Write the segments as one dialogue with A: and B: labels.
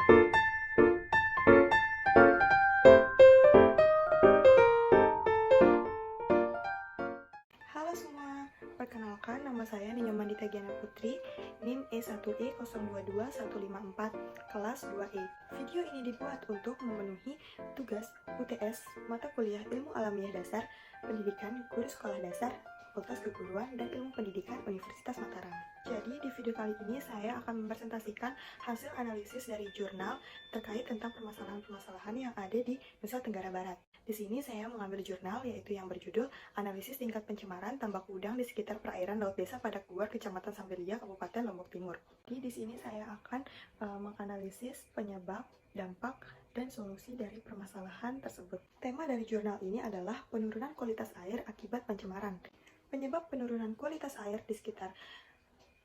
A: Halo semua, perkenalkan nama saya Nyonya Mandita Giana Putri, NIM E1E022154, kelas 2E. Video ini dibuat untuk memenuhi tugas UTS mata kuliah Ilmu Alamiah Dasar, Pendidikan Guru Sekolah Dasar, Fakultas Keguruan dan Ilmu Pendidikan Universitas Mataram. Jadi di video kali ini saya akan mempresentasikan hasil analisis dari jurnal terkait tentang permasalahan-permasalahan yang ada di Nusa Tenggara Barat. Di sini saya mengambil jurnal yaitu yang berjudul Analisis Tingkat Pencemaran Tambak Udang di Sekitar Perairan Laut Desa Padakbuar, Kecamatan Sambelia, Kabupaten Lombok Timur. Jadi di sini saya akan menganalisis penyebab, dampak, dan solusi dari permasalahan tersebut. Tema dari jurnal ini adalah penurunan kualitas air akibat pencemaran. Penyebab penurunan kualitas air di sekitar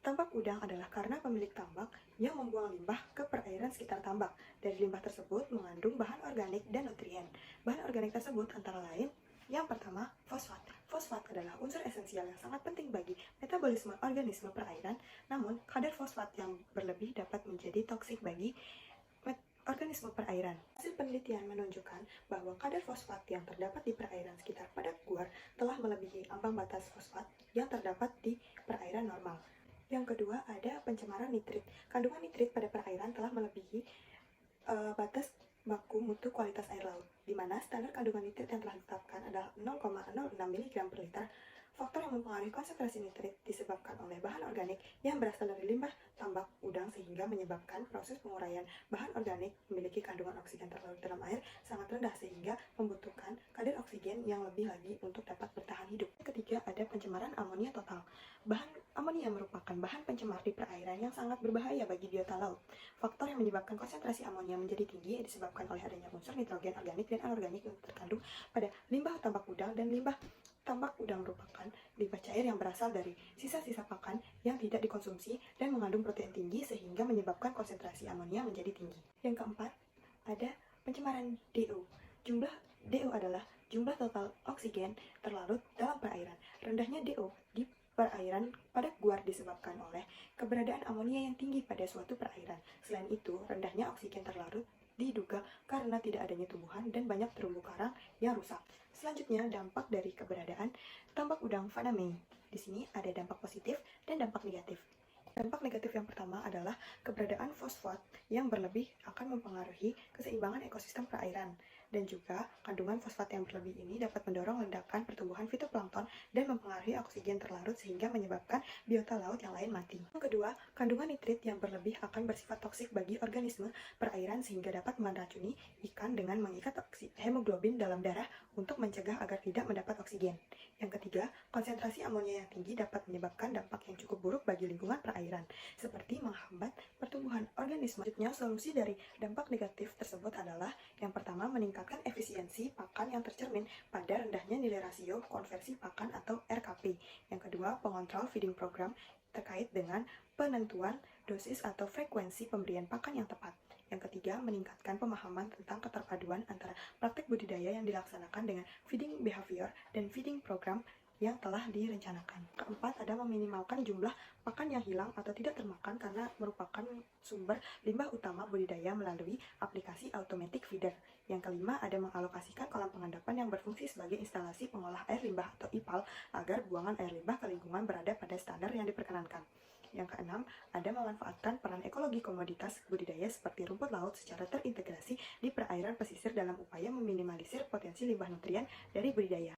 A: tambak udang adalah karena pemilik tambak yang membuang limbah ke perairan sekitar tambak. Dari limbah tersebut mengandung bahan organik dan nutrien. Bahan organik tersebut antara lain yang pertama, fosfat. Fosfat adalah unsur esensial yang sangat penting bagi metabolisme organisme perairan, namun kadar fosfat yang berlebih dapat menjadi toksik bagi organisme perairan. Hasil penelitian menunjukkan bahwa kadar fosfat yang terdapat di perairan sekitar Padakbuar telah melebihi ambang batas fosfat yang terdapat di perairan normal. Yang kedua, ada pencemaran nitrit. Kandungan nitrit pada perairan telah melebihi batas baku mutu kualitas air laut, di mana standar kandungan nitrit yang telah ditetapkan adalah 0,06 mg per liter. Faktor yang mempengaruhi konsentrasi nitrit disebabkan oleh bahan organik yang berasal dari limbah tambak udang sehingga menyebabkan proses penguraian bahan organik memiliki kandungan oksigen terlarut dalam air sangat rendah sehingga membutuhkan kadar oksigen yang lebih lagi untuk dapat bertahan hidup. Ketiga, ada pencemaran amonia total. Bahan amonia merupakan bahan pencemar di perairan yang sangat berbahaya bagi biota laut. Faktor yang menyebabkan konsentrasi amonia menjadi tinggi disebabkan oleh adanya unsur nitrogen organik dan anorganik yang terkandung pada limbah tambak udang, dan limbah tambak udang merupakan limbah cair yang berasal dari sisa-sisa pakan yang tidak dikonsumsi dan mengandung protein tinggi sehingga menyebabkan konsentrasi amonia menjadi tinggi. Yang keempat, ada pencemaran DO. Jumlah DO adalah jumlah total oksigen terlarut dalam perairan. Rendahnya DO di perairan Padakbuar disebabkan oleh keberadaan amonia yang tinggi pada suatu perairan. Selain itu, rendahnya oksigen terlarut diduga karena tidak adanya tumbuhan dan banyak terumbu karang yang rusak. Selanjutnya, dampak dari keberadaan tambak udang Faname. Di sini ada dampak positif dan dampak negatif. Dampak negatif yang pertama adalah keberadaan fosfat yang berlebih akan mempengaruhi keseimbangan ekosistem perairan, dan juga kandungan fosfat yang berlebih ini dapat mendorong ledakan pertumbuhan fitoplankton dan mempengaruhi oksigen terlarut sehingga menyebabkan biota laut yang lain mati. Yang kedua, kandungan nitrit yang berlebih akan bersifat toksik bagi organisme perairan sehingga dapat meracuni ikan dengan mengikat hemoglobin dalam darah untuk mencegah agar tidak mendapat oksigen. Yang ketiga, konsentrasi amonia yang tinggi dapat menyebabkan dampak yang cukup buruk bagi lingkungan perairan, seperti menghambat pertumbuhan organisme. Selanjutnya, solusi dari dampak negatif tersebut adalah yang pertama, meningkatkan efisiensi pakan yang tercermin pada rendahnya nilai rasio konversi pakan atau RKP. Yang kedua, pengontrol feeding program terkait dengan penentuan dosis atau frekuensi pemberian pakan yang tepat. Yang ketiga, meningkatkan pemahaman tentang keterpaduan antara praktek budidaya yang dilaksanakan dengan feeding behavior dan feeding program yang telah direncanakan. Keempat, ada meminimalkan jumlah pakan yang hilang atau tidak termakan karena merupakan sumber limbah utama budidaya melalui aplikasi automatic feeder. Yang kelima, ada mengalokasikan kolam pengendapan yang berfungsi sebagai instalasi pengolah air limbah atau IPAL agar buangan air limbah ke lingkungan berada pada standar yang diperkenankan. Yang keenam, ada memanfaatkan peran ekologi komoditas budidaya seperti rumput laut secara terintegrasi di perairan pesisir dalam upaya meminimalisir potensi limbah nutrien dari budidaya.